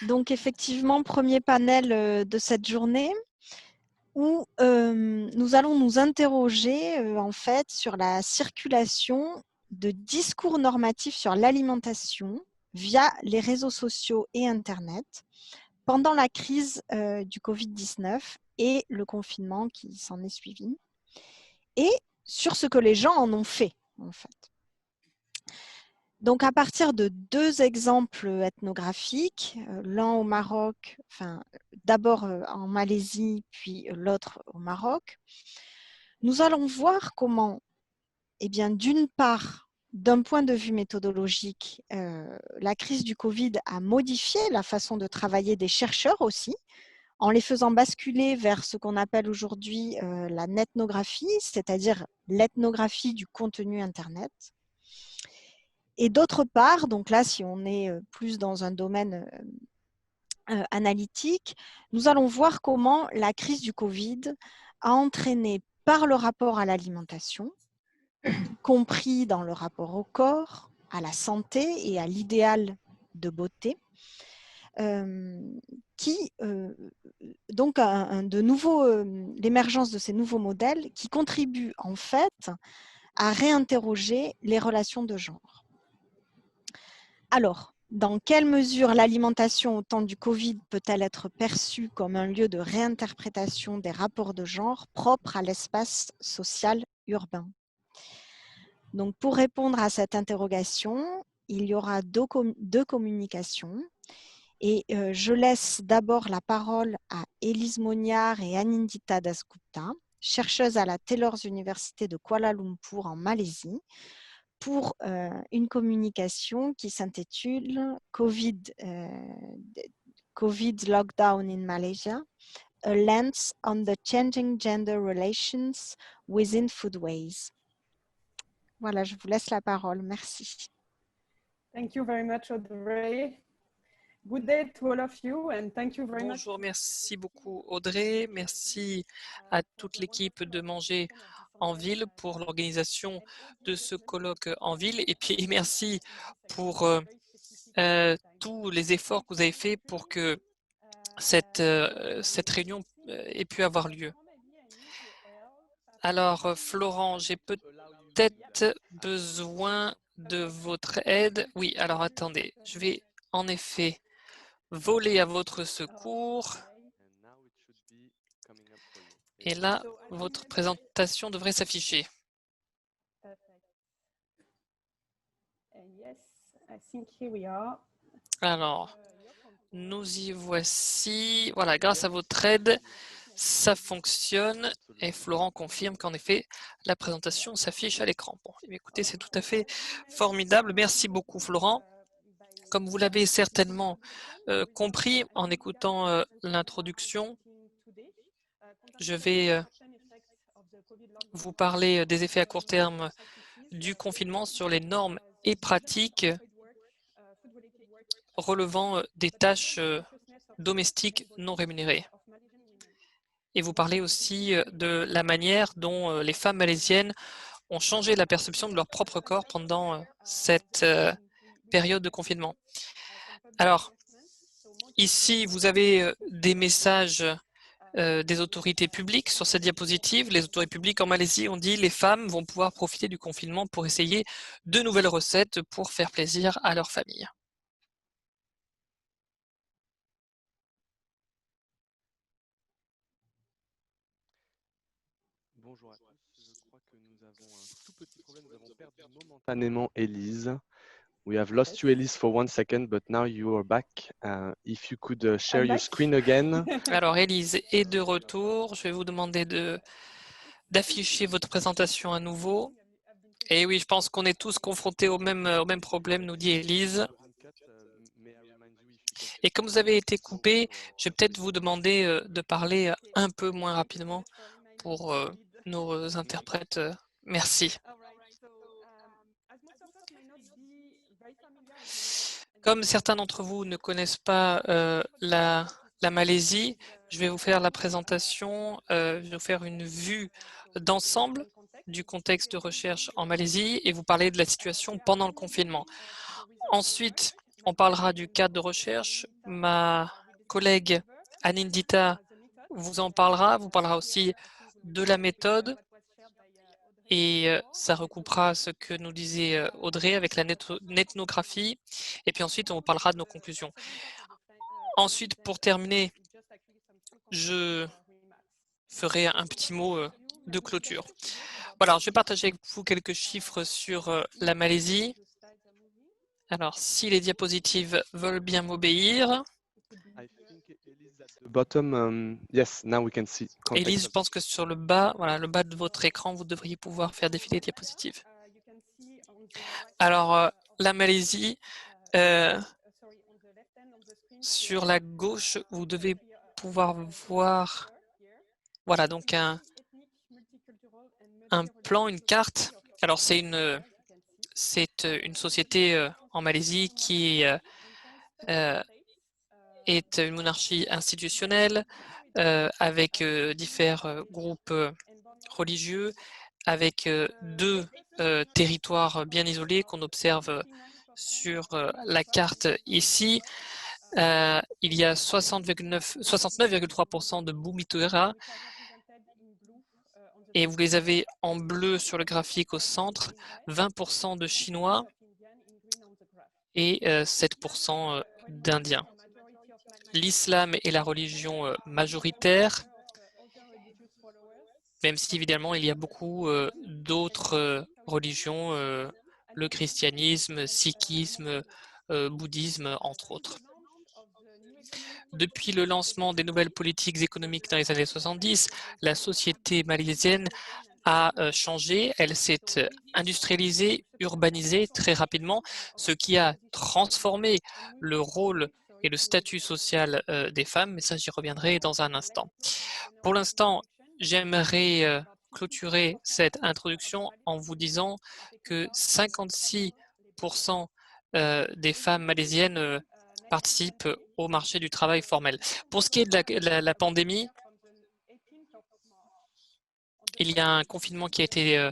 Donc effectivement, premier panel de cette journée où nous allons nous interroger en fait sur la circulation de discours normatifs sur l'alimentation via les réseaux sociaux et Internet pendant la crise du Covid-19 et le confinement qui s'en est suivi, et sur ce que les gens en ont fait en fait. Donc, à partir de 2 exemples ethnographiques, l'un au Maroc, enfin, d'abord en Malaisie, puis l'autre au Maroc, nous allons voir comment, eh bien, d'une part, d'un point de vue méthodologique, la crise du Covid a modifié la façon de travailler des chercheurs aussi, en les faisant basculer vers ce qu'on appelle aujourd'hui la netnographie, c'est-à-dire l'ethnographie du contenu Internet. Et d'autre part, donc là, si on est plus dans un domaine analytique, nous allons voir comment la crise du Covid a entraîné par le rapport à l'alimentation, compris dans le rapport au corps, à la santé et à l'idéal de beauté, donc l'émergence de ces nouveaux modèles qui contribuent en fait à réinterroger les relations de genre. Alors, dans quelle mesure l'alimentation au temps du Covid peut-elle être perçue comme un lieu de réinterprétation des rapports de genre propres à l'espace social urbain? Donc, pour répondre à cette interrogation, il y aura deux communications. Et je laisse d'abord la parole à Élise Mognard et Anindita Dasgupta, chercheuses à la Taylor's University de Kuala Lumpur en Malaisie, pour une communication qui s'intitule COVID Lockdown in Malaysia, a lens on the changing gender relations within foodways. Voilà, je vous laisse la parole. Merci. Thank you very much, Audrey. Good day to all of you and thank you very much. Bonjour, merci beaucoup Audrey, merci à toute l'équipe de Manger en ville pour l'organisation de ce colloque en ville, et puis merci pour tous les efforts que vous avez faits pour que cette réunion ait pu avoir lieu. Alors Florent, j'ai peut-être besoin de votre aide. Oui, alors attendez, je vais en effet voler à votre secours. Et là, votre présentation devrait s'afficher. Alors, nous y voici. Voilà, grâce à votre aide, ça fonctionne. Et Florent confirme qu'en effet, la présentation s'affiche à l'écran. Bon, écoutez, c'est tout à fait formidable. Merci beaucoup, Florent. Comme vous l'avez certainement compris en écoutant l'introduction, je vais vous parler des effets à court terme du confinement sur les normes et pratiques relevant des tâches domestiques non rémunérées. Et vous parlez aussi de la manière dont les femmes malaisiennes ont changé la perception de leur propre corps pendant cette période de confinement. Alors, ici, vous avez des messages des autorités publiques sur cette diapositive. Les autorités publiques en Malaisie ont dit que les femmes vont pouvoir profiter du confinement pour essayer de nouvelles recettes pour faire plaisir à leur famille. Bonjour à tous, je crois que nous avons un tout petit problème, nous avons perdu momentanément Élise. We have lost you, Elise, for 1 second, but now you are back. If you could share your screen again. Alors, Élise est de retour. Je vais vous demander d'afficher votre présentation à nouveau. Et oui, je pense qu'on est tous confrontés au même problème, nous dit Élise. Et comme vous avez été coupé, je vais peut-être vous demander de parler un peu moins rapidement pour nos interprètes. Merci. Comme certains d'entre vous ne connaissent pas la Malaisie, je vais vous faire la présentation, je vais vous faire une vue d'ensemble du contexte de recherche en Malaisie et vous parler de la situation pendant le confinement. Ensuite, on parlera du cadre de recherche. Ma collègue Anindita vous en parlera, vous parlera aussi de la méthode et ça recoupera ce que nous disait Audrey avec la ethnographie. Et puis ensuite, on parlera de nos conclusions. Ensuite, pour terminer, je ferai un petit mot de clôture. Voilà, je vais partager avec vous quelques chiffres sur la Malaisie. Alors, si les diapositives veulent bien m'obéir. I think Elise at the bottom, yes, now we can see. Élise, je pense que sur le bas, voilà, le bas de votre écran, vous devriez pouvoir faire défiler les diapositives. Alors, la Malaisie, sur la gauche, vous devez pouvoir voir, voilà, donc un plan, une carte. Alors, c'est une société en Malaisie qui est une monarchie institutionnelle avec différents groupes religieux, avec deux territoires bien isolés qu'on observe sur la carte ici. Il y a 69,3% de Bumipuera et vous les avez en bleu sur le graphique au centre, 20% de Chinois et 7% d'Indiens. L'islam est la religion majoritaire, même si évidemment il y a beaucoup d'autres religions, le christianisme, sikhisme, bouddhisme, entre autres. Depuis le lancement des nouvelles politiques économiques dans les années 70, la société malaisienne a changé, elle s'est industrialisée, urbanisée très rapidement, ce qui a transformé le rôle et le statut social des femmes, mais ça j'y reviendrai dans un instant. Pour l'instant, j'aimerais clôturer cette introduction en vous disant que 56% des femmes malaisiennes participent au marché du travail formel. Pour ce qui est de la pandémie, il y a un confinement qui a été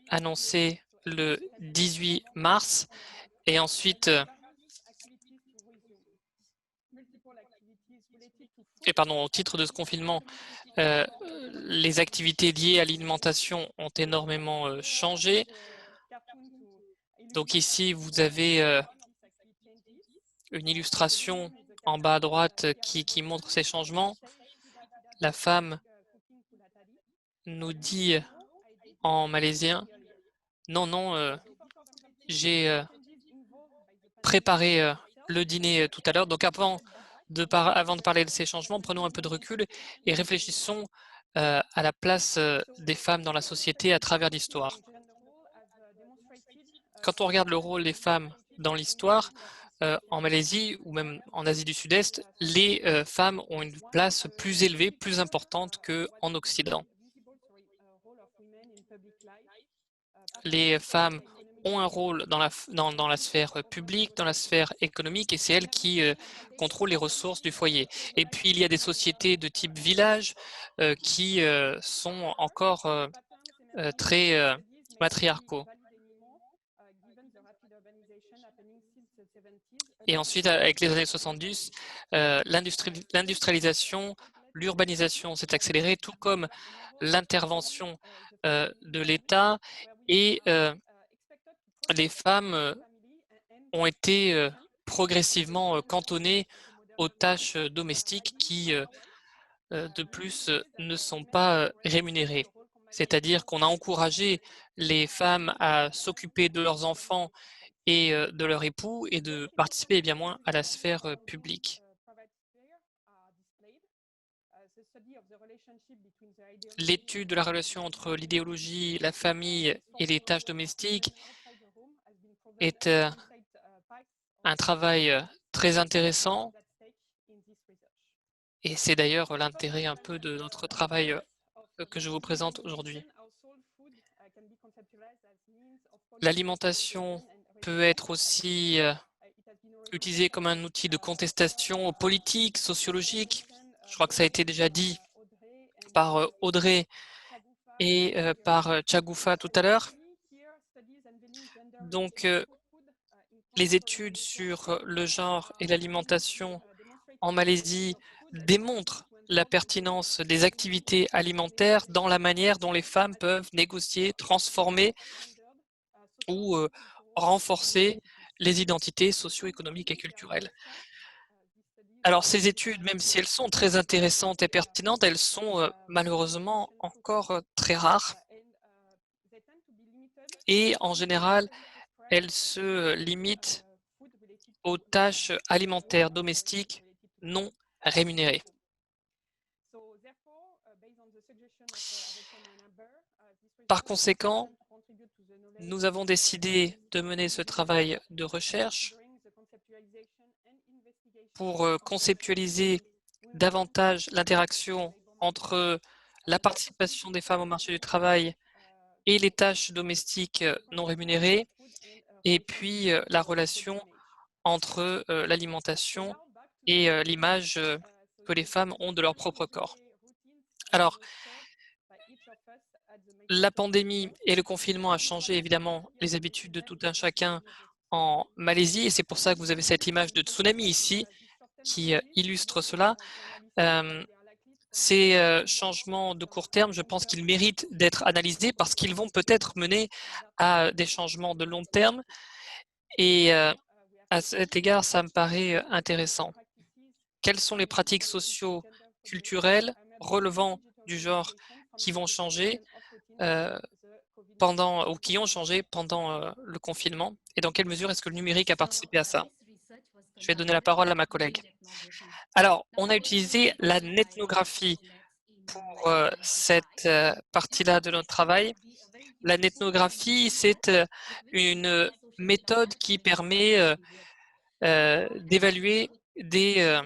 annoncé le 18 mars et ensuite, au titre de ce confinement, les activités liées à l'alimentation ont énormément changé. Donc ici, vous avez une illustration en bas à droite qui montre ces changements. La femme nous dit en malaisien, non, non, j'ai préparé le dîner tout à l'heure. Donc avant de parler de ces changements, prenons un peu de recul et réfléchissons à la place des femmes dans la société à travers l'histoire. Quand on regarde le rôle des femmes dans l'histoire, en Malaisie ou même en Asie du Sud-Est, les femmes ont une place plus élevée, plus importante qu'en Occident. Les femmes ont un rôle dans la sphère publique, dans la sphère économique, et c'est elles qui contrôlent les ressources du foyer. Et puis, il y a des sociétés de type village qui sont encore très matriarcaux. Et ensuite, avec les années 70, l'industrialisation, l'urbanisation s'est accélérée, tout comme l'intervention de l'État et les femmes ont été progressivement cantonnées aux tâches domestiques qui, de plus, ne sont pas rémunérées. C'est-à-dire qu'on a encouragé les femmes à s'occuper de leurs enfants et de leur époux et de participer bien moins à la sphère publique. L'étude de la relation entre l'idéologie, la famille et les tâches domestiques est un travail très intéressant et c'est d'ailleurs l'intérêt un peu de notre travail que je vous présente aujourd'hui. L'alimentation peut être aussi utilisée comme un outil de contestation politique, sociologique. Je crois que ça a été déjà dit par Audrey et par Chagoufa tout à l'heure. Donc, les études sur le genre et l'alimentation en Malaisie démontrent la pertinence des activités alimentaires dans la manière dont les femmes peuvent négocier, transformer ou renforcer les identités socio-économiques et culturelles. Alors ces études, même si elles sont très intéressantes et pertinentes, elles sont malheureusement encore très rares et en général, elles se limitent aux tâches alimentaires domestiques non rémunérées. Par conséquent, nous avons décidé de mener ce travail de recherche pour conceptualiser davantage l'interaction entre la participation des femmes au marché du travail et les tâches domestiques non rémunérées, et puis la relation entre l'alimentation et l'image que les femmes ont de leur propre corps. Alors, la pandémie et le confinement a changé évidemment les habitudes de tout un chacun en Malaisie, et c'est pour ça que vous avez cette image de tsunami ici qui illustre cela. Ces changements de court terme, je pense qu'ils méritent d'être analysés parce qu'ils vont peut-être mener à des changements de long terme, et à cet égard, ça me paraît intéressant. Quelles sont les pratiques socio-culturelles relevant du genre qui vont changer qui ont changé pendant le confinement, et dans quelle mesure est-ce que le numérique a participé à ça? Je vais donner la parole à ma collègue. Alors, on a utilisé la netnographie pour cette partie-là de notre travail. La netnographie, c'est une méthode qui permet d'évaluer des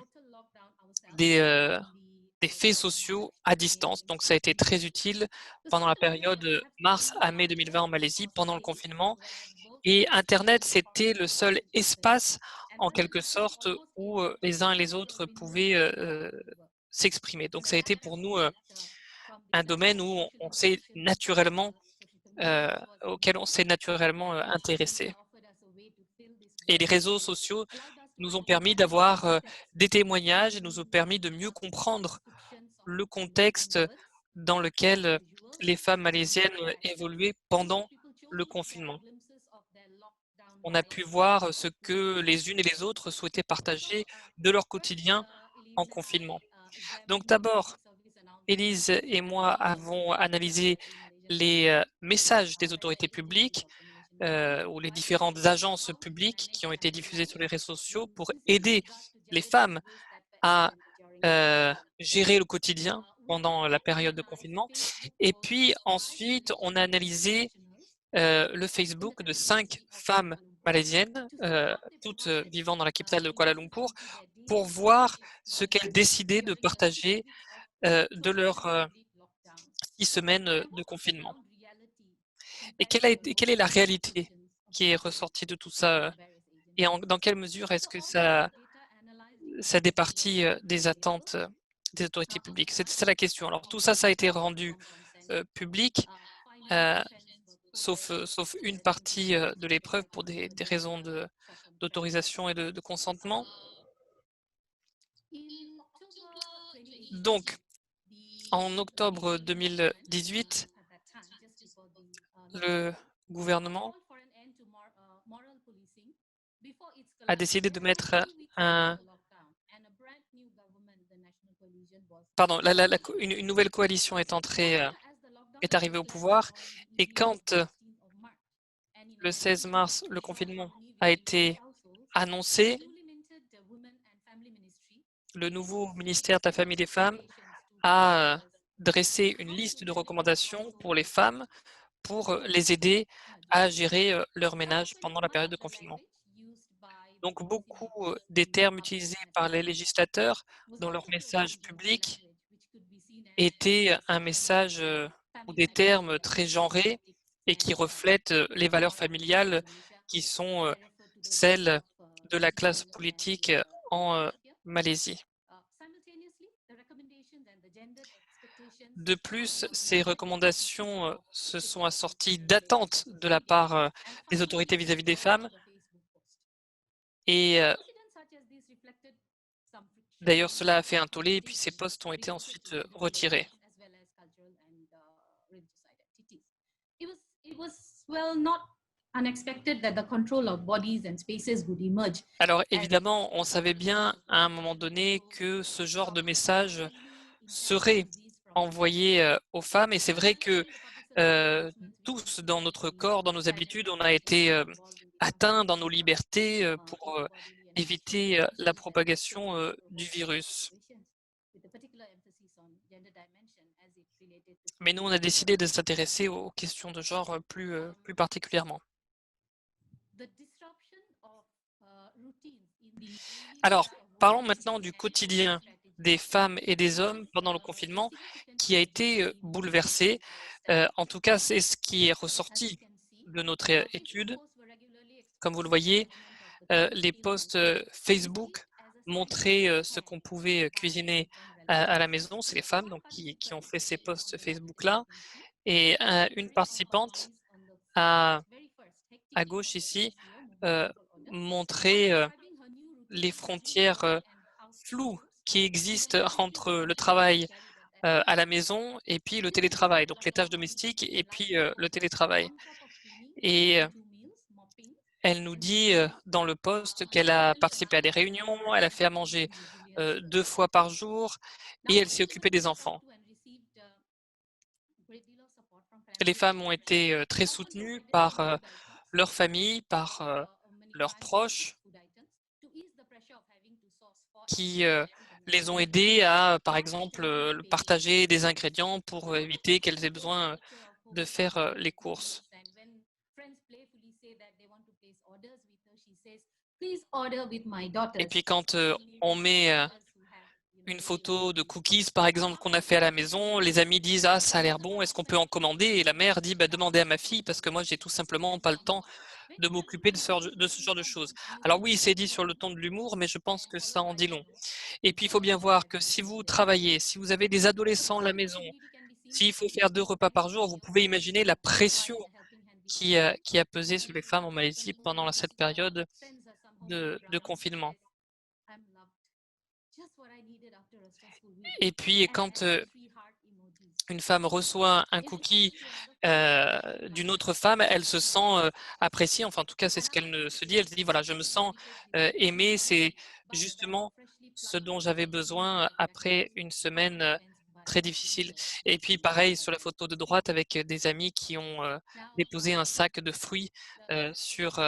faits sociaux à distance. Donc, ça a été très utile pendant la période mars à mai 2020 en Malaisie, pendant le confinement. Et Internet, c'était le seul espace, en quelque sorte, où les uns et les autres pouvaient s'exprimer. Donc, ça a été pour nous un domaine où on s'est naturellement, auquel on s'est naturellement intéressé. Et les réseaux sociaux nous ont permis d'avoir des témoignages et nous ont permis de mieux comprendre le contexte dans lequel les femmes malaisiennes évoluaient pendant le confinement. On a pu voir ce que les unes et les autres souhaitaient partager de leur quotidien en confinement. Donc d'abord, Élise et moi avons analysé les messages des autorités publiques ou les différentes agences publiques qui ont été diffusées sur les réseaux sociaux pour aider les femmes à gérer le quotidien pendant la période de confinement. Et puis ensuite, on a analysé le Facebook de 5 femmes malaisiennes, toutes vivant dans la capitale de Kuala Lumpur, pour voir ce qu'elles décidaient de partager de leurs 6 semaines de confinement. Et quelle est la réalité qui est ressortie de tout ça et dans quelle mesure est-ce que ça départit des attentes des autorités publiques? C'était ça la question. Alors tout ça, ça a été rendu public, sauf une partie de l'épreuve pour des raisons d'autorisation et de consentement. Donc, en octobre 2018, le gouvernement a décidé de mettre une nouvelle coalition est arrivée au pouvoir, et quand le 16 mars, le confinement a été annoncé, le nouveau ministère de la Famille et des Femmes a dressé une liste de recommandations pour les femmes pour les aider à gérer leur ménage pendant la période de confinement. Donc, beaucoup des termes utilisés par les législateurs dans leur message public étaient un message ou des termes très genrés et qui reflètent les valeurs familiales qui sont celles de la classe politique en Malaisie. De plus, ces recommandations se sont assorties d'attentes de la part des autorités vis-à-vis des femmes, Et d'ailleurs, cela a fait un tollé et puis ces posts ont été ensuite retirés. Alors évidemment, on savait bien à un moment donné que ce genre de message serait envoyé aux femmes et c'est vrai que tous dans notre corps, dans nos habitudes, on a été atteints dans nos libertés pour éviter la propagation du virus. Mais nous, on a décidé de s'intéresser aux questions de genre plus particulièrement. Alors, parlons maintenant du quotidien des femmes et des hommes pendant le confinement qui a été bouleversé. En tout cas, c'est ce qui est ressorti de notre étude. Comme vous le voyez, les posts Facebook montraient ce qu'on pouvait cuisiner à la maison. C'est les femmes donc, qui ont fait ces posts Facebook-là. Et une participante à gauche ici montrait les frontières floues qui existent entre le travail à la maison et puis le télétravail, donc les tâches domestiques et puis le télétravail. Et elle nous dit dans le post qu'elle a participé à des réunions, elle a fait à manger 2 fois par jour et elle s'est occupée des enfants. Les femmes ont été très soutenues par leur famille, par leurs proches qui les ont aidées à, par exemple, partager des ingrédients pour éviter qu'elles aient besoin de faire les courses. Et puis quand on met une photo de cookies, par exemple, qu'on a fait à la maison, les amis disent « Ah, ça a l'air bon, est-ce qu'on peut en commander ?» Et la mère dit bah, « Demandez à ma fille parce que moi, j'ai tout simplement pas le temps de m'occuper de ce genre de choses. » Alors oui, c'est dit sur le ton de l'humour, mais je pense que ça en dit long. Et puis, il faut bien voir que si vous travaillez, si vous avez des adolescents à la maison, s'il faut faire 2 repas par jour, vous pouvez imaginer la pression qui a pesé sur les femmes en Malaisie pendant cette période de confinement. Et puis, quand une femme reçoit un cookie d'une autre femme, elle se sent appréciée. Enfin, en tout cas, c'est ce qu'elle se dit. Elle se dit, voilà, je me sens aimée. C'est justement ce dont j'avais besoin après une semaine très difficile. Et puis, pareil, sur la photo de droite, avec des amis qui ont déposé un sac de fruits sur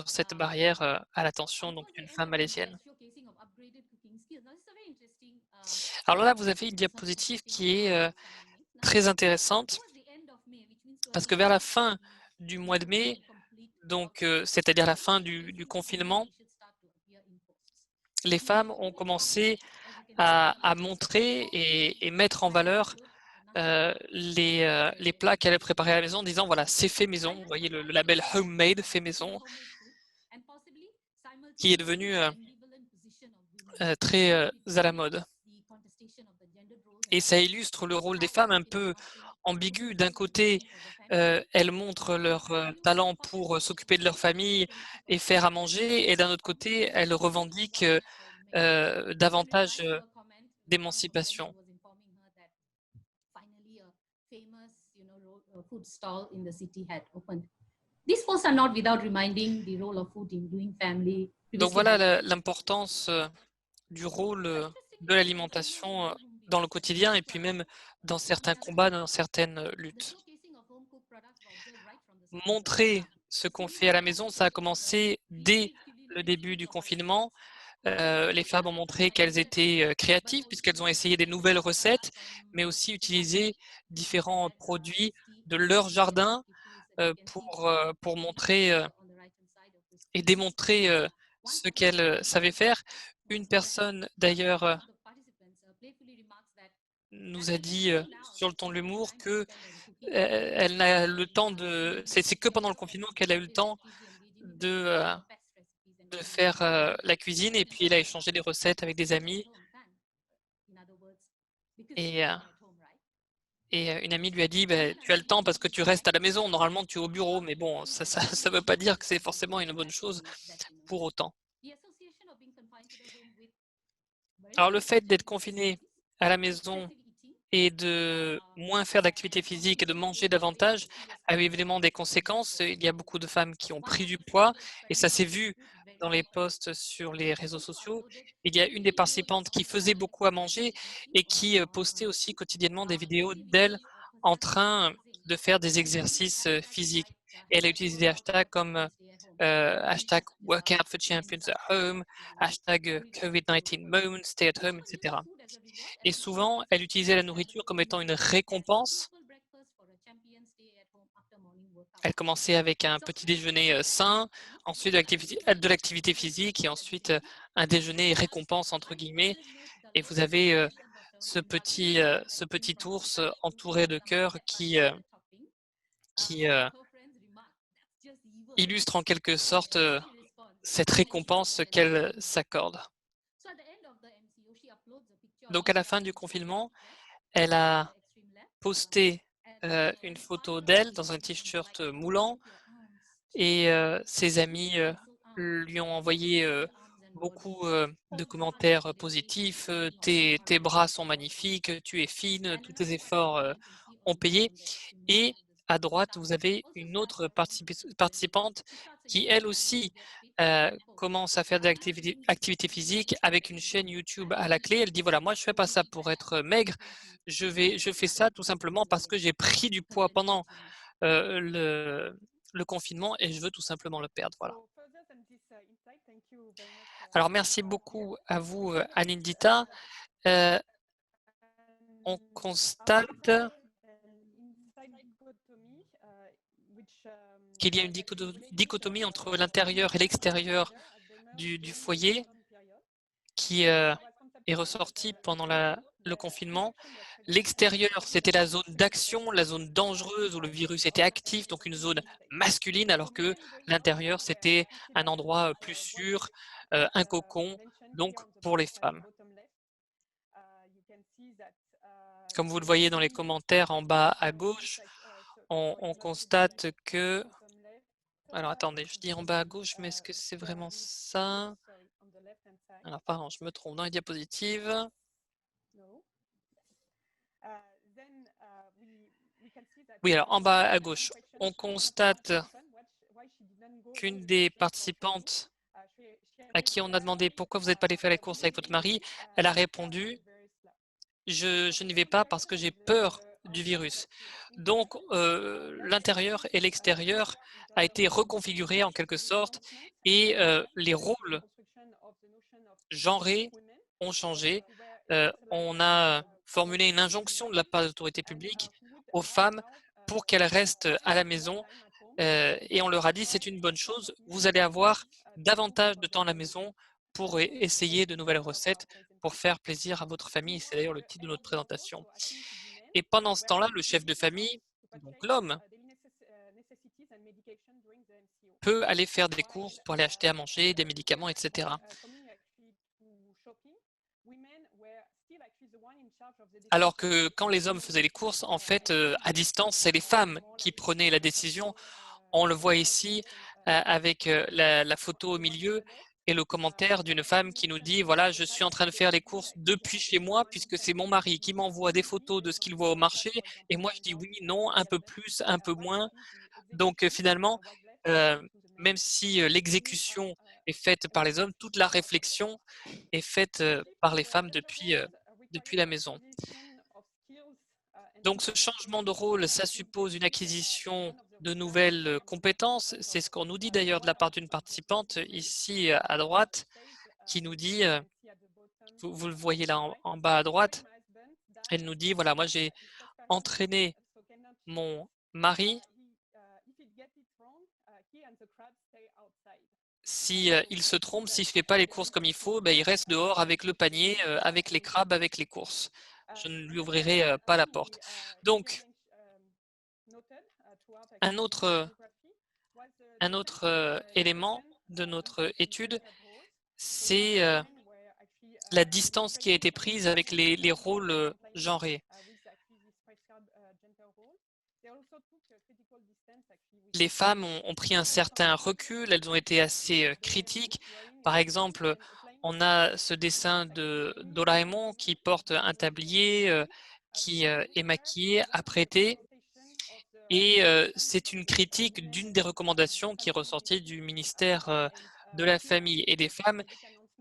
cette barrière à l'attention d'une femme malaisienne. Alors là, vous avez une diapositive qui est très intéressante parce que vers la fin du mois de mai, donc c'est-à-dire la fin du confinement, les femmes ont commencé à montrer et mettre en valeur les plats qu'elles préparaient à la maison en disant voilà, c'est fait maison. Vous voyez le label Homemade, fait maison, qui est devenu très à la mode. Et ça illustre le rôle des femmes un peu ambigu. D'un côté, elles montrent leur talent pour s'occuper de leur famille et faire à manger, et d'un autre côté, elles revendiquent davantage d'émancipation. Donc voilà l'importance du rôle de l'alimentation dans le quotidien et puis même dans certains combats, dans certaines luttes. Montrer ce qu'on fait à la maison, ça a commencé dès le début du confinement. Les femmes ont montré qu'elles étaient créatives puisqu'elles ont essayé des nouvelles recettes, mais aussi utilisé différents produits de leur jardin pour montrer et démontrer ce qu'elles savaient faire. Une personne d'ailleurs nous a dit sur le ton de l'humour que elle n'a le temps de... C'est que pendant le confinement qu'elle a eu le temps de faire la cuisine et puis elle a échangé des recettes avec des amis. Et Et une amie lui a dit, bah, tu as le temps parce que tu restes à la maison, normalement tu es au bureau, mais bon, ça veut pas dire que c'est forcément une bonne chose pour autant. Alors le fait d'être confiné à la maison et de moins faire d'activité physique et de manger davantage a évidemment des conséquences. Il y a beaucoup de femmes qui ont pris du poids et ça s'est vu dans les posts sur les réseaux sociaux. Il y a une des participantes qui faisait beaucoup à manger et qui postait aussi quotidiennement des vidéos d'elle en train de faire des exercices physiques. Et elle a utilisé des hashtags comme hashtag workout for champions at home, hashtag COVID-19 moment, stay at home, etc. Et souvent, elle utilisait la nourriture comme étant une récompense. Elle commençait avec un petit déjeuner sain, ensuite de l'activité physique et ensuite un déjeuner récompense entre guillemets. Et vous avez ce petit ours entouré de cœurs qui illustre en quelque sorte cette récompense qu'elle s'accorde. Donc à la fin du confinement, elle a posté une photo d'elle dans un t-shirt moulant et ses amis lui ont envoyé beaucoup de commentaires positifs. Tes bras sont magnifiques, tu es fine, tous tes efforts ont payé. Et à droite, vous avez une autre participante qui, elle aussi, commence à faire de l'activité physique avec une chaîne YouTube à la clé. Elle dit, voilà, moi, je fais pas ça pour être maigre. Je fais ça tout simplement parce que j'ai pris du poids pendant le confinement et je veux tout simplement le perdre. Voilà. Alors, merci beaucoup à vous, Anindita. On constate qu'il y a une dichotomie entre l'intérieur et l'extérieur du foyer qui est ressortie pendant le confinement. L'extérieur, c'était la zone d'action, la zone dangereuse où le virus était actif, donc une zone masculine, alors que l'intérieur, c'était un endroit plus sûr, un cocon, donc pour les femmes. Comme vous le voyez dans les commentaires en bas à gauche, on constate que... Alors attendez, je dis en bas à gauche, mais est-ce que c'est vraiment ça? Alors pardon, je me trompe dans les diapositives. Oui, alors en bas à gauche, on constate qu'une des participantes à qui on a demandé pourquoi vous n'êtes pas allé faire les courses avec votre mari, elle a répondu je n'y vais pas parce que j'ai peur du virus. Donc l'intérieur et l'extérieur a été reconfiguré en quelque sorte et les rôles genrés ont changé. On a formulé une injonction de la part de l'autorité publique aux femmes pour qu'elles restent à la maison et on leur a dit c'est une bonne chose, vous allez avoir davantage de temps à la maison pour essayer de nouvelles recettes pour faire plaisir à votre famille. C'est d'ailleurs le titre de notre présentation. Et pendant ce temps-là, le chef de famille, donc l'homme, peut aller faire des courses pour aller acheter à manger, des médicaments, etc. Alors que quand les hommes faisaient les courses, en fait, à distance, c'est les femmes qui prenaient la décision. On le voit ici avec la photo au milieu et le commentaire d'une femme qui nous dit, voilà, je suis en train de faire les courses depuis chez moi puisque c'est mon mari qui m'envoie des photos de ce qu'il voit au marché et moi je dis oui, non, un peu plus, un peu moins. Donc finalement, même si l'exécution est faite par les hommes, toute la réflexion est faite par les femmes depuis la maison. Donc ce changement de rôle, ça suppose une acquisition de nouvelles compétences. C'est ce qu'on nous dit d'ailleurs de la part d'une participante ici à droite qui nous dit, vous le voyez là en bas à droite, elle nous dit, voilà, moi j'ai entraîné mon mari. Si il se trompe, s'il ne fait pas les courses comme il faut, ben, il reste dehors avec le panier, avec les crabes, avec les courses. Je ne lui ouvrirai pas la porte. Donc, un autre élément de notre étude, c'est la distance qui a été prise avec les rôles genrés. les femmes ont pris un certain recul, elles ont été assez critiques. Par exemple, on a ce dessin de Doraemon qui porte un tablier, qui est maquillé, apprêté. Et c'est une critique d'une des recommandations qui est ressortie du ministère de la Famille et des Femmes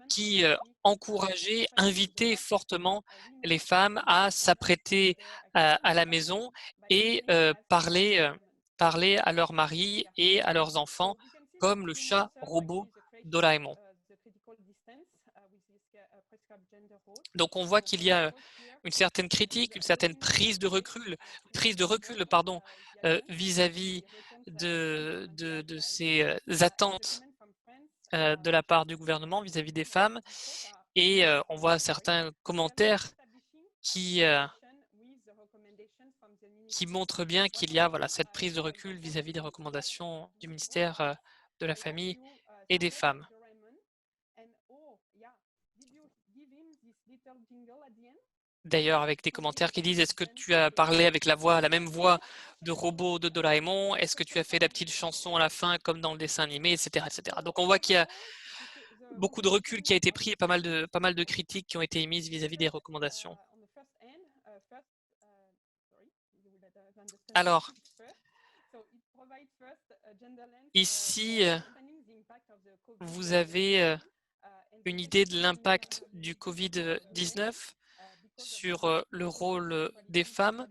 qui encourageait, invitait fortement les femmes à s'apprêter à la maison et parler à leur mari et à leurs enfants comme le chat robot Doraemon. Donc on voit qu'il y a une certaine critique, une certaine prise de recul, pardon, vis-à-vis de ces attentes de la part du gouvernement vis-à-vis des femmes. Et on voit certains commentaires qui montrent bien qu'il y a cette prise de recul vis-à-vis des recommandations du ministère de la Famille et des Femmes. D'ailleurs, avec des commentaires qui disent: est-ce que tu as parlé avec la même voix de robot de Doraemon? Est-ce que tu as fait la petite chanson à la fin comme dans le dessin animé, etc., etc. Donc on voit qu'il y a beaucoup de recul qui a été pris et pas mal de critiques qui ont été émises vis-à-vis des recommandations. Alors, ici, vous avez une idée de l'impact du Covid-19 sur le rôle des femmes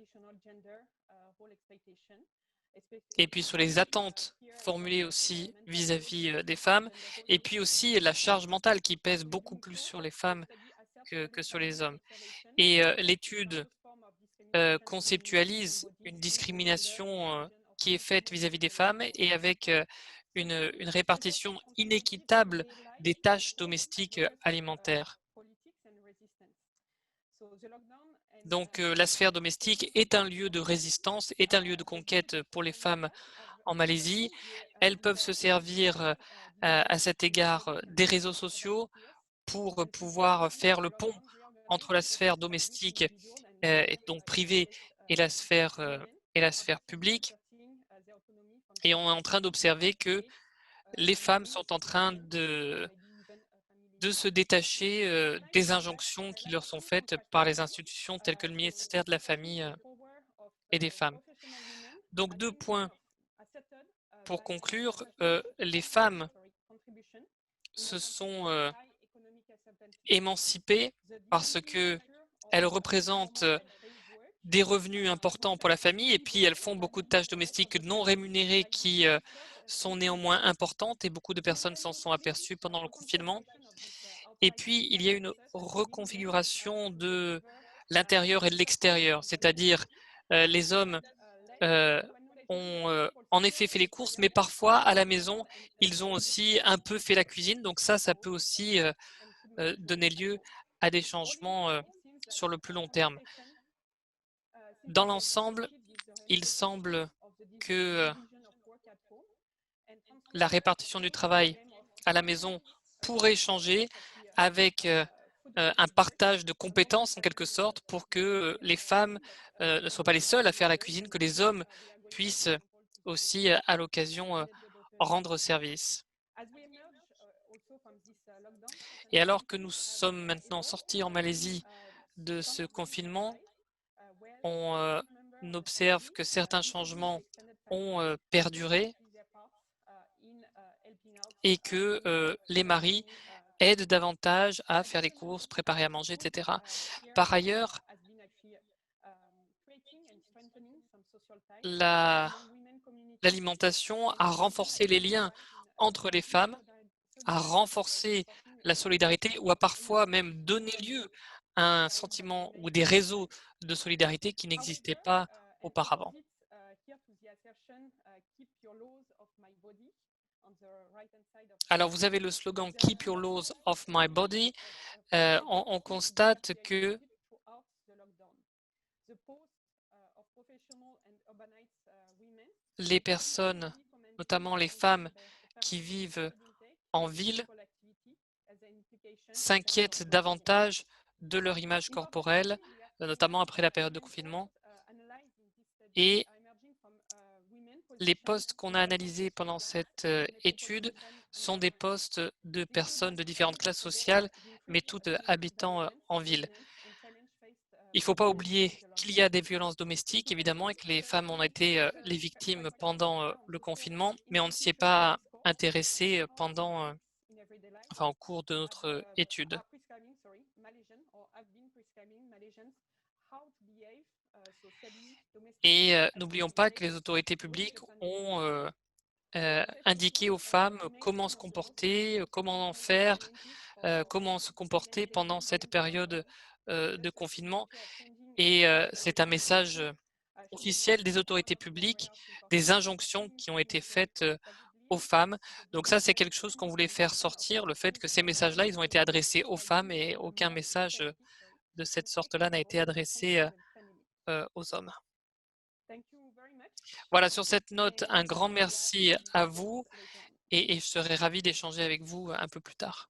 et puis sur les attentes formulées aussi vis-à-vis des femmes et puis aussi la charge mentale qui pèse beaucoup plus sur les femmes que sur les hommes. Et l'étude conceptualise une discrimination qui est faite vis-à-vis des femmes et avec une répartition inéquitable des tâches domestiques alimentaires. Donc la sphère domestique est un lieu de résistance, est un lieu de conquête pour les femmes en Malaisie. Elles peuvent se servir à cet égard des réseaux sociaux pour pouvoir faire le pont entre la sphère domestique et donc privée et la sphère publique. Et on est en train d'observer que les femmes sont en train de se détacher des injonctions qui leur sont faites par les institutions telles que le ministère de la Famille et des Femmes. Donc 2 points pour conclure. Les femmes se sont émancipées parce qu'elles représentent des revenus importants pour la famille et puis elles font beaucoup de tâches domestiques non rémunérées qui sont néanmoins importantes et beaucoup de personnes s'en sont aperçues pendant le confinement. Et puis, il y a une reconfiguration de l'intérieur et de l'extérieur, c'est-à-dire les hommes ont en effet fait les courses, mais parfois à la maison, ils ont aussi un peu fait la cuisine. Donc ça peut aussi donner lieu à des changements sur le plus long terme. Dans l'ensemble, il semble que la répartition du travail à la maison pourrait changer avec un partage de compétences en quelque sorte pour que les femmes ne soient pas les seules à faire la cuisine, que les hommes puissent aussi à l'occasion rendre service. Et alors que nous sommes maintenant sortis en Malaisie de ce confinement, on observe que certains changements ont perduré et que les maris aident davantage à faire les courses, préparer à manger, etc. Par ailleurs, l'alimentation a renforcé les liens entre les femmes, a renforcé la solidarité ou a parfois même donné lieu à un sentiment ou des réseaux de solidarité qui n'existaient pas auparavant. Alors, vous avez le slogan « Keep your laws off my body ». On constate que les personnes, notamment les femmes qui vivent en ville, s'inquiètent davantage de leur image corporelle, notamment après la période de confinement. Et les postes qu'on a analysés pendant cette étude sont des postes de personnes de différentes classes sociales, mais toutes habitant en ville. Il ne faut pas oublier qu'il y a des violences domestiques, évidemment, et que les femmes ont été les victimes pendant le confinement, mais on ne s'y est pas intéressé au cours de notre étude. Et n'oublions pas que les autorités publiques ont indiqué aux femmes comment se comporter, comment faire, comment se comporter pendant cette période de confinement. Et c'est un message officiel des autorités publiques, des injonctions qui ont été faites aux femmes. Donc ça, c'est quelque chose qu'on voulait faire sortir, le fait que ces messages-là, ils ont été adressés aux femmes et aucun message de cette sorte-là n'a été adressé aux hommes. Voilà, sur cette note, un grand merci à vous et je serai ravi d'échanger avec vous un peu plus tard.